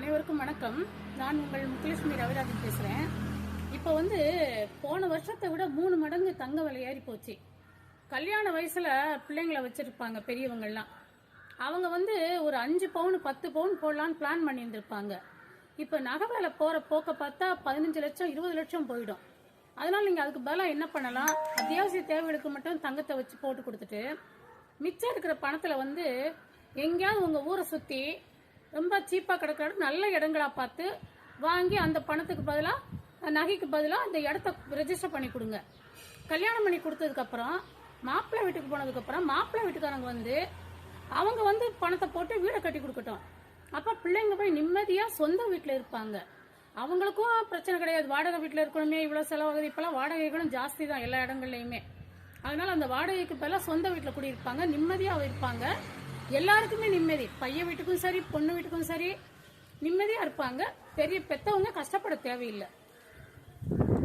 அனைவருக்கும் வணக்கம். நான் உங்கள் முத்துலட்சுமி ரவிராஜன் பேசுறேன். இப்போ போன வருஷத்தை விட 3 மடங்கு தங்க விலை ஏறி போச்சு. கல்யாண வயசுல பிள்ளைங்களை வச்சிருப்பாங்க பெரியவங்கள்லாம். அவங்க ஒரு 5 பவுன் 10 பவுன் போடலான்னு பிளான் பண்ணியிருந்திருப்பாங்க. இப்போ நகை விலை போற போக்க பார்த்தா 15 லட்சம் 20 லட்சம் போயிடும். அதனால நீங்க அதுக்கு பதிலாக என்ன பண்ணலாம், அத்தியாவசிய தேவைகளுக்கு மட்டும் தங்கத்தை வச்சு போட்டு கொடுத்துட்டு மிச்சம் இருக்கிற பணத்துல எங்கேயாவது உங்க ஊரை சுத்தி ரொம்ப சீப்பா கிடக்கிற நல்ல இடங்களா பார்த்து வாங்கி அந்த பணத்துக்கு பதிலாக நகைக்கு பதிலாக அந்த இடத்த ரெஜிஸ்டர் பண்ணி கொடுங்க. கல்யாணம் பண்ணி கொடுத்ததுக்கு அப்புறம் மாப்பிள்ளை வீட்டுக்கு போனதுக்கு அப்புறம் மாப்பிள்ளை வீட்டுக்காரங்க அவங்க பணத்தை போட்டு வீடை கட்டி கொடுக்கட்டும். அப்ப பிள்ளைங்க போய் நிம்மதியா சொந்த வீட்டுல இருப்பாங்க. அவங்களுக்கும் பிரச்சனை கிடையாது. வாடகை வீட்டுல இருக்கணுமே இவ்வளவு செலவாகுது. இப்பெல்லாம் வாடகைகளும் ஜாஸ்தி தான் எல்லா இடங்கள்லயுமே. அதனால அந்த வாடகைக்கு பதிலாக சொந்த வீட்டுல குடியிருப்பாங்க, நிம்மதியா இருப்பாங்க. எல்லாருக்குமே நிம்மதி. பையன் வீட்டுக்கும் சரி பொண்ணு வீட்டுக்கும் சரி நிம்மதியா இருப்பாங்க. பெரிய பெத்தவங்க கஷ்டப்பட தேவையில்லை.